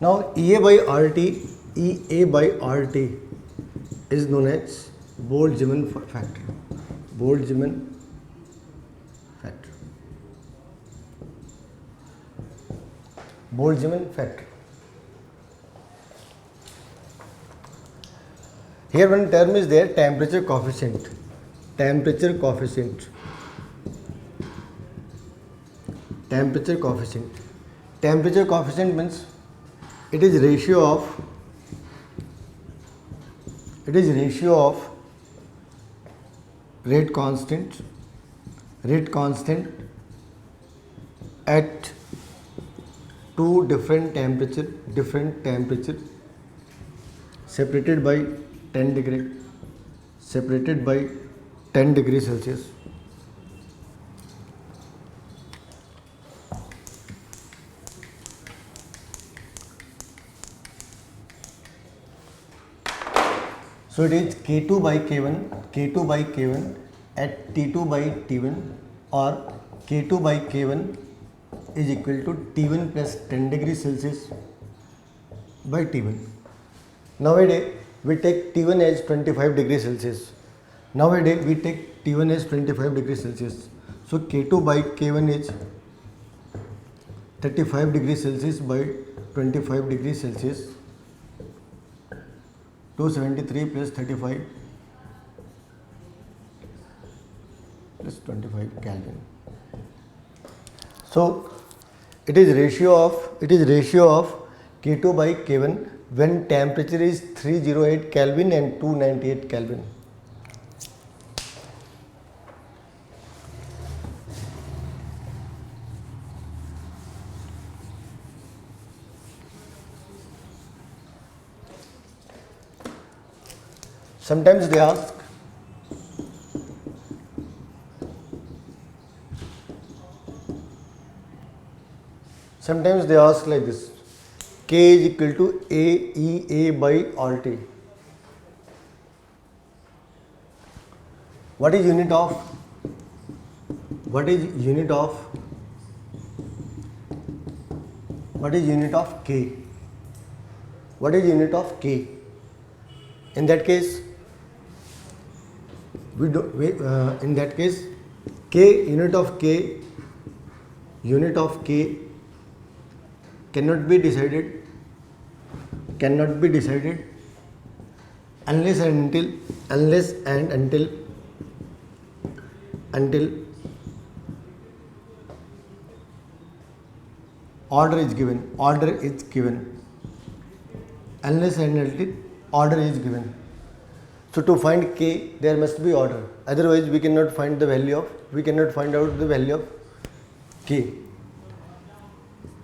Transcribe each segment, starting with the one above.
Now EA by RT is known as Boltzmann factor. Boltzmann factor. Boltzmann factor. Here one term is there, temperature coefficient. Temperature coefficient. Temperature coefficient. Temperature coefficient means it is ratio of rate constant at two different temperature separated by 10 degrees Celsius. So it is K2 by K1 at T2 by T1, or K2 by K1 is equal to T1 plus 10 degrees Celsius by T1. Nowadays we take T1 as 25 degrees Celsius. So K2 by K1 is 35 degrees Celsius by 25 degrees Celsius. 273 plus 35 plus 25 Kelvin. So it is ratio of K2 by K1 when temperature is 308 Kelvin and 298 Kelvin. Sometimes they ask like this: K is equal to AEA by RT. What is unit of K? What is unit of K? In that case, unit of K cannot be decided unless and until order is given. Unless and until order is given. So to find K, there must be order. Otherwise, we cannot find out the value of K.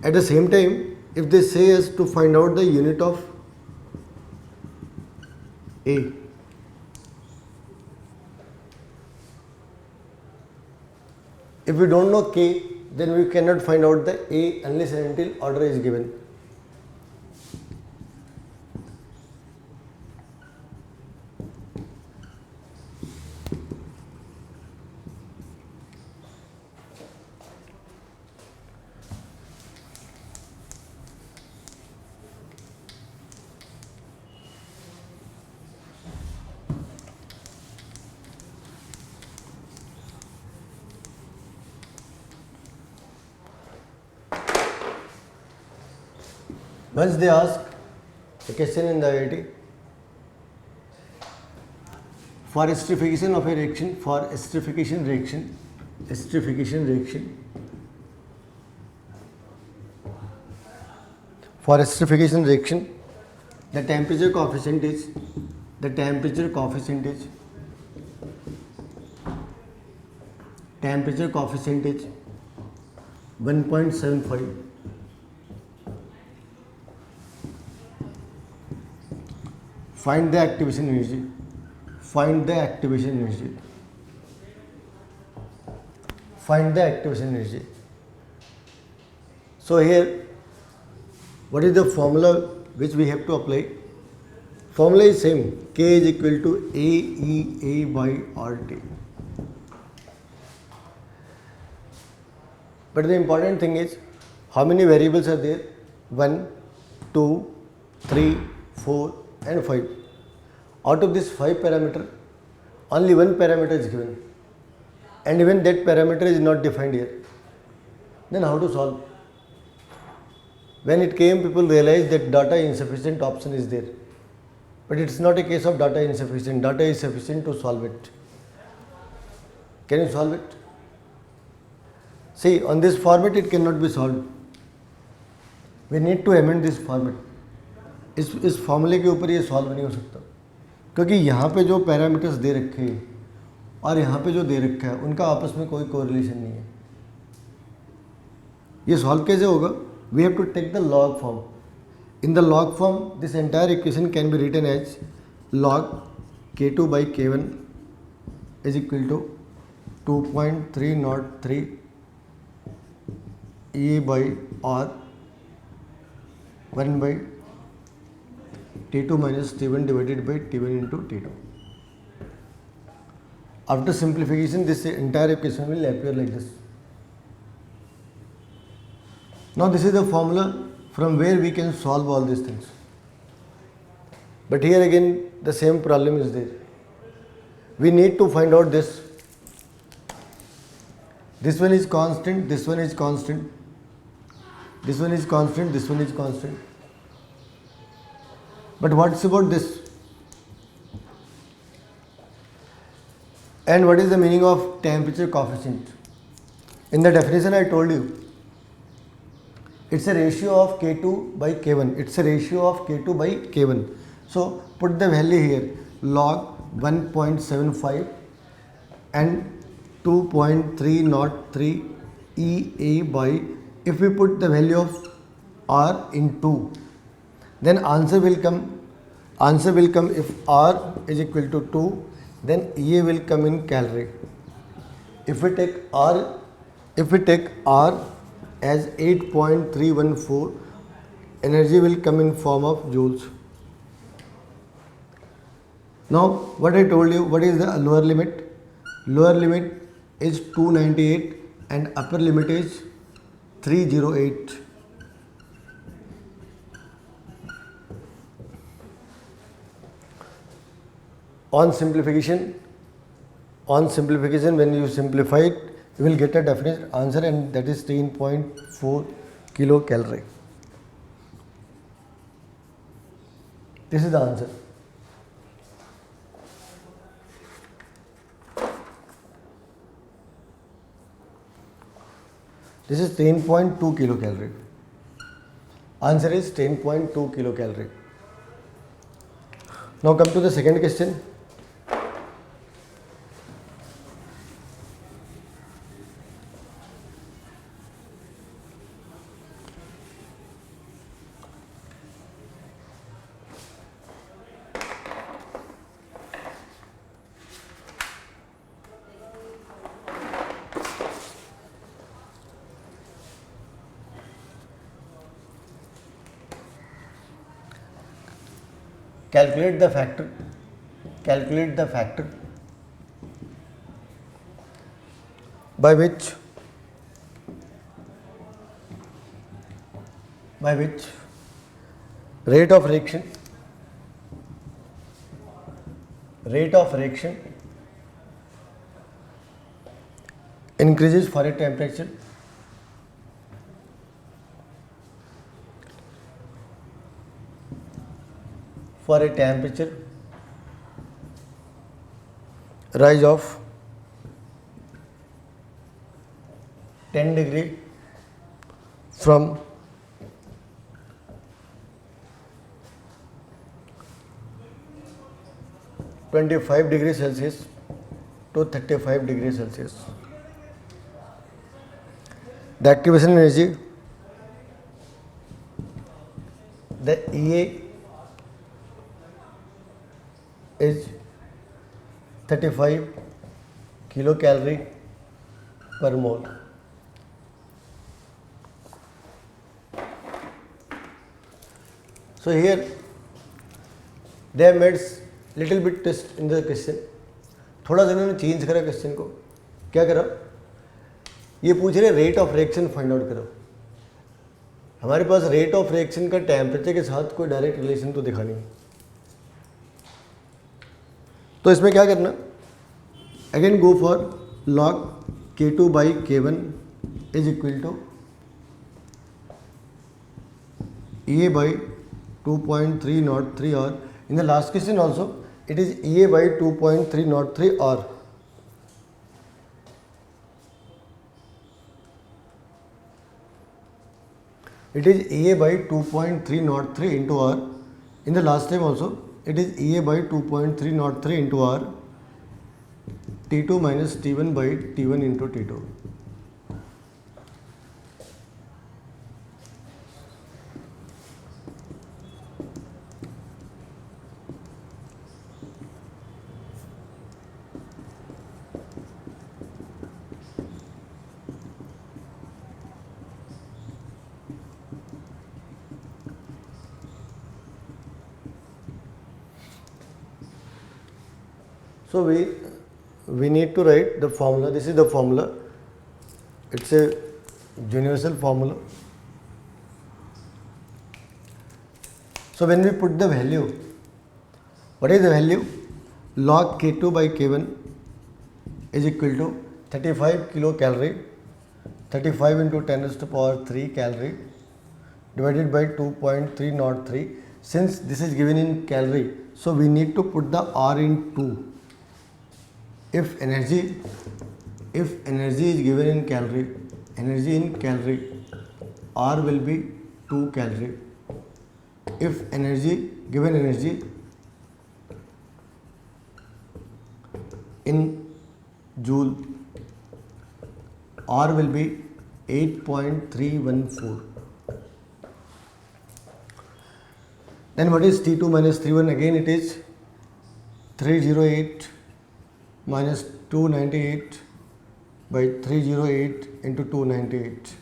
At the same time, if they say us to find out the unit of A, if we don't know K, then we cannot find out the A unless and until order is given. Once they ask a question in the IIT, for esterification of a reaction, the temperature coefficient is 1.75. Find the activation energy. So here, what is the formula which we have to apply? Formula is same. K is equal to AEA by RT. But the important thing is, how many variables are there? 1, 2, 3, 4 and 5. Out of this 5 parameter, only one parameter is given, and even that parameter is not defined here. Then how to solve? When it came, people realized that data insufficient option is there, but it's not a case of data insufficient. Data is sufficient to solve it. Can you solve it? See, on this format it cannot be solved. We need to amend this format. इस फॉर्मूले के ऊपर ये solve नहीं हो सकता, क्योंकि यहाँ पे जो पैरामीटर्स दे रखे हैं और यहाँ पे जो दे रखा है उनका आपस में कोई कोरिलेशन नहीं है. ये सॉल्व कैसे होगा? We have to take the log form. In the log form this entire equation can be written as log k2 by k1 is equal to 2.303 E by R 1 by T2 minus T1 divided by T1 into T2. After simplification, this entire equation will appear like this. Now this is the formula from where we can solve all these things. But here again the same problem is there. We need to find out this. This one is constant, this one is constant, this one is constant, this one is constant. But what's about this? And what is the meaning of temperature coefficient? In the definition I told you, it's a ratio of K2 by K1. It's a ratio of K2 by K1. So put the value here, log 1.75 and 2.303 EA by, if we put the value of R in 2, then answer will come if R is equal to 2, then EA will come in calorie. If we take R as 8.314, energy will come in form of joules. Now what I told you, what is the lower limit? Lower limit is 298 and upper limit is 308. On simplification, when you simplify it, you will get a definite answer, and that is 10.4 kilocalorie. This is the answer. This is 10.2 kilocalorie. Answer is 10.2 kilocalorie. Now come to the second question. Calculate the factor by which rate of reaction increases for a temperature rise of 10 degree from 25 degrees Celsius to 35 degrees Celsius. The activation energy, the EA is 35 kilocalorie per mole. So here they have made little bit twist in the question. थोड़ा सा इन्होंने change करा question को. क्या करा? ये पूछ रहे rate of reaction find out करो. हमारे पास रेट ऑफ रिएक्शन का टेम्परेचर के साथ कोई डायरेक्ट रिलेशन तो दिखा नहीं, तो इसमें क्या करना, again go for log K2 by K1 is equal to EA by 2.303 or in the last question also it is EA by 2.303 or it is EA by 2.303 into R. In the last time also it is EA by 2.303 into R, T2 minus T1 by T1 into T2. So we need to write the formula. This is the formula. It's a universal formula. So when we put the value, what is the value? Log K2 by K1 is equal to 35 kilocalorie, 35 into 10 raised to power 3 calorie divided by 2.303. Since this is given in calorie, so we need to put the R in 2. If energy is given in calorie, energy in calorie, R will be 2 calorie. If given energy in joule, R will be 8.314. Then what is T2 minus T1? Again it is 308 minus 298 by 308 into 298.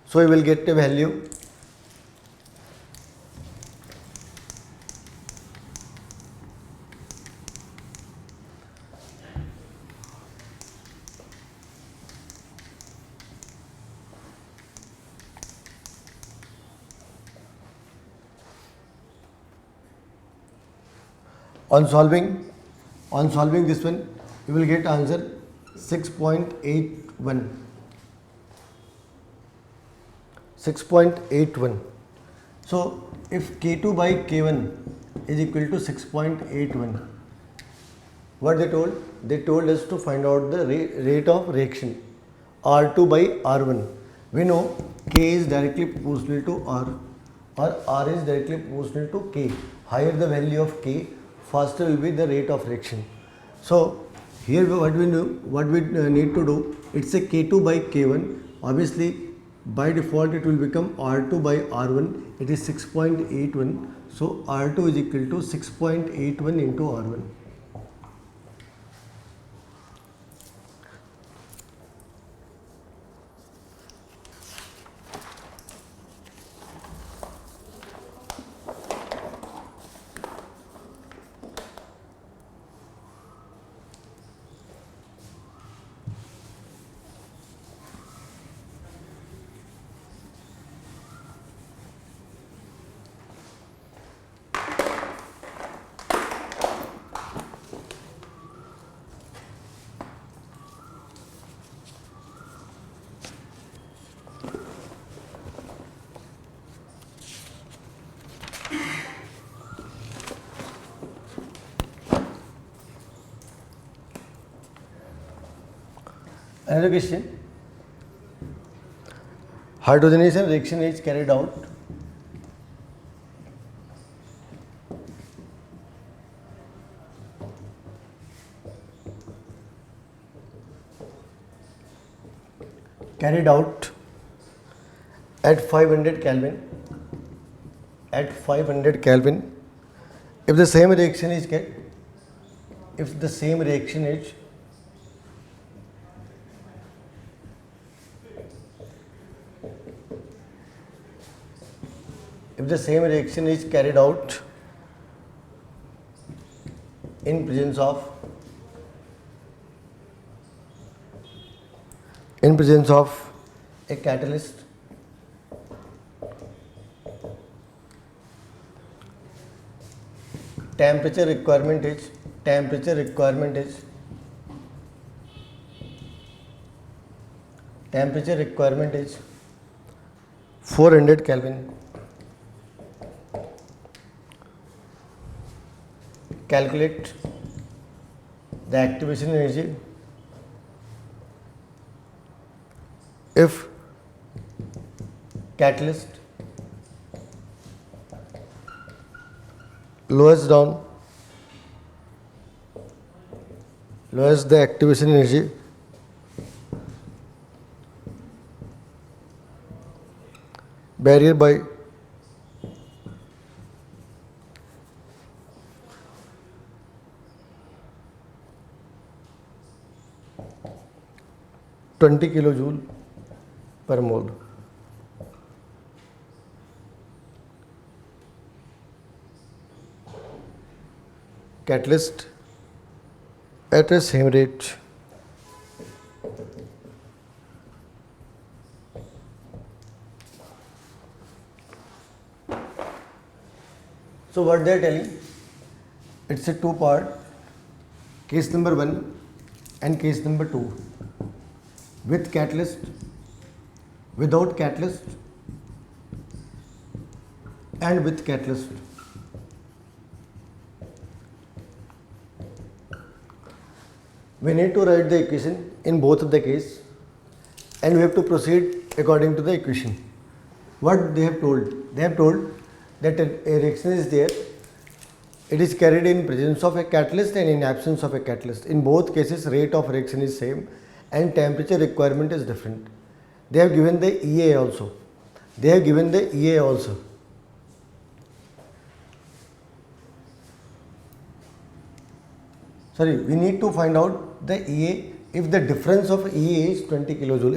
So you will get a value on solving this one, you will get answer 6.81. 6.81. So if K2 by K1 is equal to 6.81, what they told? They told us to find out the rate of reaction, R2 by R1. We know K is directly proportional to R, or R is directly proportional to K. Higher the value of K, faster will be the rate of reaction. So here what we need to do, it's a K2 by K1. Obviously by default it will become R2 by R1. It is 6.81. So R2 is equal to 6.81 into R1. Another question. Hydrogenation reaction is carried out at 500 Kelvin. At 500 Kelvin, if the same reaction is if the same reaction is carried out in presence of a catalyst temperature requirement is 400 Kelvin. Calculate the activation energy if catalyst lowers the activation energy barrier by 20 kilojoule per mole. Catalyst at a same rate. So what they are telling, it's a two part, case number 1 and case number 2. With catalyst, without catalyst, and with catalyst. We need to write the equation in both of the case, and we have to proceed according to the equation. What they have told? They have told that a reaction is there, it is carried in presence of a catalyst and in absence of a catalyst. In both cases, rate of reaction is same and temperature requirement is different. They have given the EA also. Sorry, we need to find out the EA. If the difference of EA is 20 kilojoule,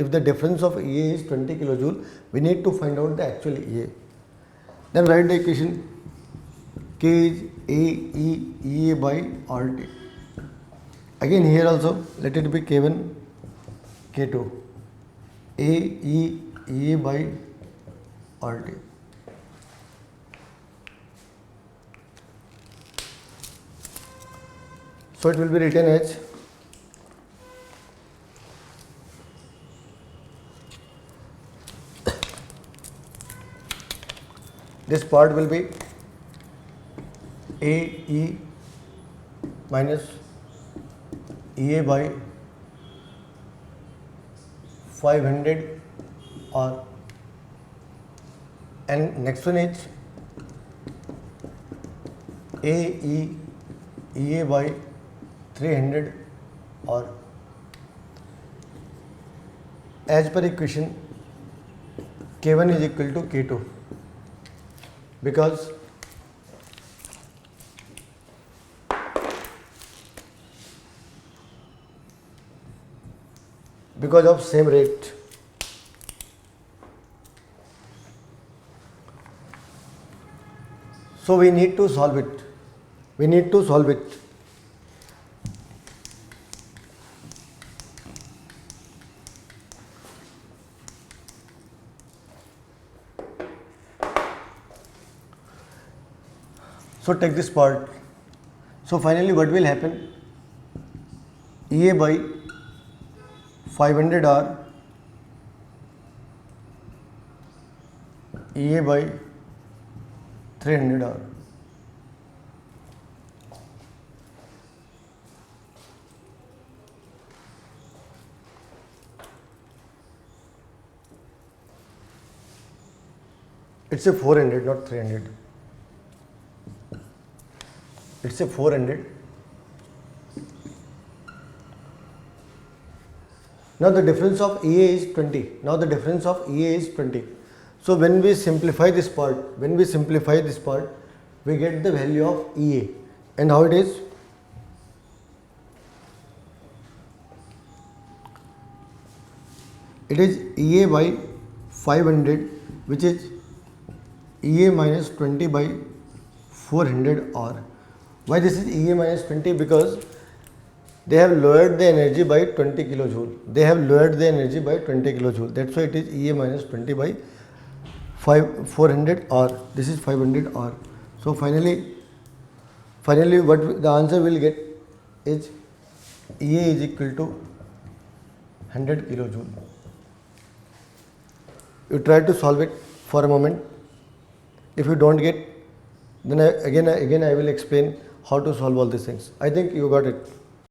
we need to find out the actual EA. Then write the equation. K is EA by RT. Again here also let it be K1, K2. EA by RT. So it will be written as this part will be AE minus EA by 500 R, and next one is EA by 300 R. As per equation, K1 is equal to K2 because of same rate. So we need to solve it. So take this part. So finally what will happen? EA by 500 R, EA by 300 R. It's a 400, not 300. It's a 400. Now the difference of EA is 20. So when we simplify this part, we get the value of EA. And how it is? It is EA by 500, which is EA minus 20 by 400 R. Why this is EA minus 20? Because They have lowered the energy by 20 kilojoule. They have lowered the energy by 20 kilojoule. That's why it is EA minus 20 by 400 R. This is 500 R. So finally what the answer will get is EA is equal to 100 kilojoule. You try to solve it for a moment. If you don't get, then again I will explain how to solve all these things. I think you got it.